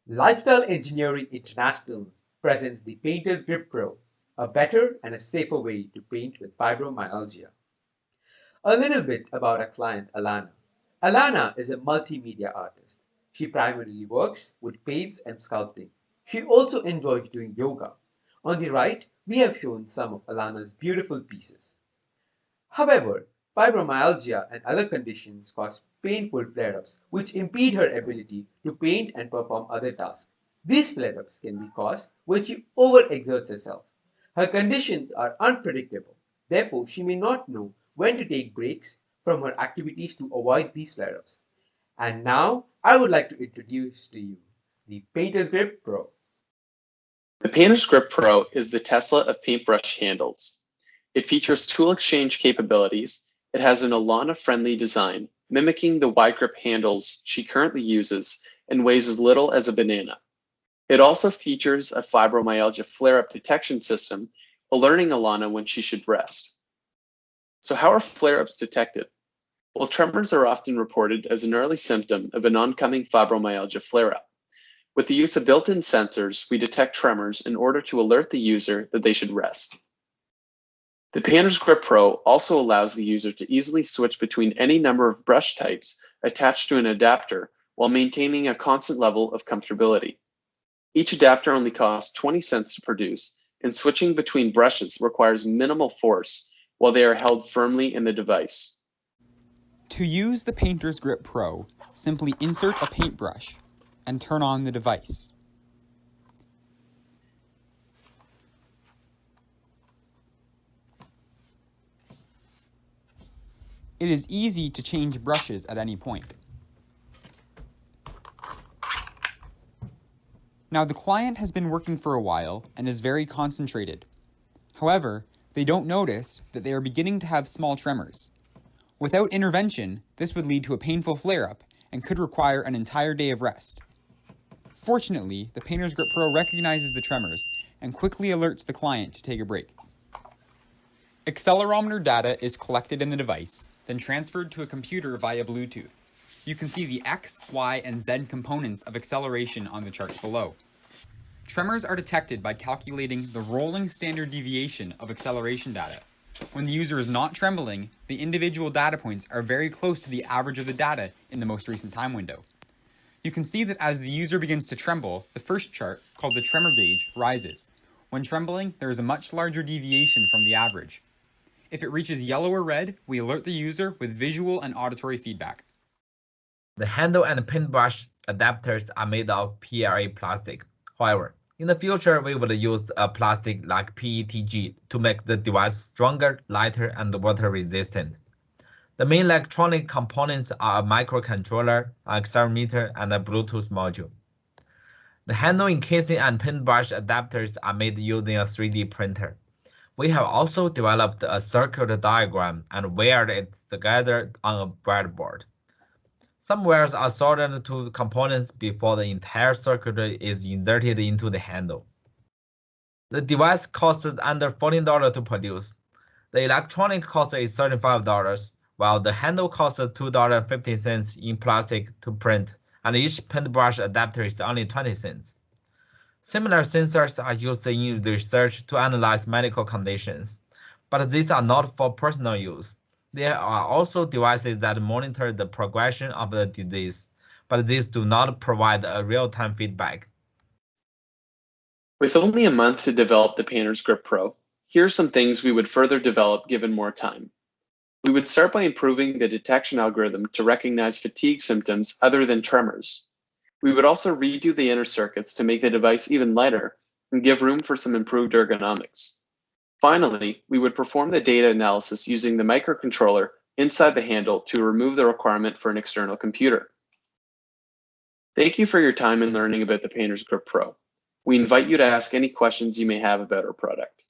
Lifestyle Engineering International presents the Painter's Grip Pro, a better and a safer way to paint with fibromyalgia. A little bit about our client Alana. Alana is a multimedia artist. She primarily works with paints and sculpting. She also enjoys doing yoga. On the right, we have shown some of Alana's beautiful pieces. However, fibromyalgia and other conditions cause painful flare-ups which impede her ability to paint and perform other tasks. These flare-ups can be caused when she overexerts herself. Her conditions are unpredictable, therefore she may not know when to take breaks from her activities to avoid these flare-ups. And now I would like to introduce to you the Painter's Grip Pro. The Painter's Grip Pro is the Tesla of paintbrush handles. It features tool exchange capabilities. It has an Alana-friendly design, mimicking the wide grip handles she currently uses, and weighs as little as a banana. It also features a fibromyalgia flare-up detection system, alerting Alana when she should rest. So how are flare-ups detected? Well, tremors are often reported as an early symptom of an oncoming fibromyalgia flare-up. With the use of built-in sensors, we detect tremors in order to alert the user that they should rest. The Painter's Grip Pro also allows the user to easily switch between any number of brush types attached to an adapter while maintaining a constant level of comfortability. Each adapter only costs 20 cents to produce, and switching between brushes requires minimal force while they are held firmly in the device. To use the Painter's Grip Pro, simply insert a paintbrush and turn on the device. It is easy to change brushes at any point. Now the client has been working for a while and is very concentrated. However, they don't notice that they are beginning to have small tremors. Without intervention, this would lead to a painful flare-up and could require an entire day of rest. Fortunately, the Painter's Grip Pro recognizes the tremors and quickly alerts the client to take a break. Accelerometer data is collected in the device, then transferred to a computer via Bluetooth. You can see the X, Y, and Z components of acceleration on the charts below. Tremors are detected by calculating the rolling standard deviation of acceleration data. When the user is not trembling, the individual data points are very close to the average of the data in the most recent time window. You can see that as the user begins to tremble, the first chart, called the tremor gauge, rises. When trembling, there is a much larger deviation from the average. If it reaches yellow or red, we alert the user with visual and auditory feedback. The handle and paintbrush adapters are made of PLA plastic. However, in the future, we will use a plastic like PETG to make the device stronger, lighter, and water-resistant. The main electronic components are a microcontroller, an accelerometer, and a Bluetooth module. The handle encasing and paintbrush adapters are made using a 3D printer. We have also developed a circuit diagram and wired it together on a breadboard. Some wires are soldered to components before the entire circuit is inserted into the handle. The device costs under $14 to produce. The electronic cost is $35, while the handle costs $2.50 in plastic to print, and each paintbrush adapter is only 20 cents. Similar sensors are used in research to analyze medical conditions, but these are not for personal use. There are also devices that monitor the progression of the disease, but these do not provide a real-time feedback. With only a month to develop the Painter's Grip Pro, here are some things we would further develop given more time. We would start by improving the detection algorithm to recognize fatigue symptoms other than tremors. We would also redo the inner circuits to make the device even lighter and give room for some improved ergonomics. Finally, we would perform the data analysis using the microcontroller inside the handle to remove the requirement for an external computer. Thank you for your time in learning about the Painter's Grip Pro. We invite you to ask any questions you may have about our product.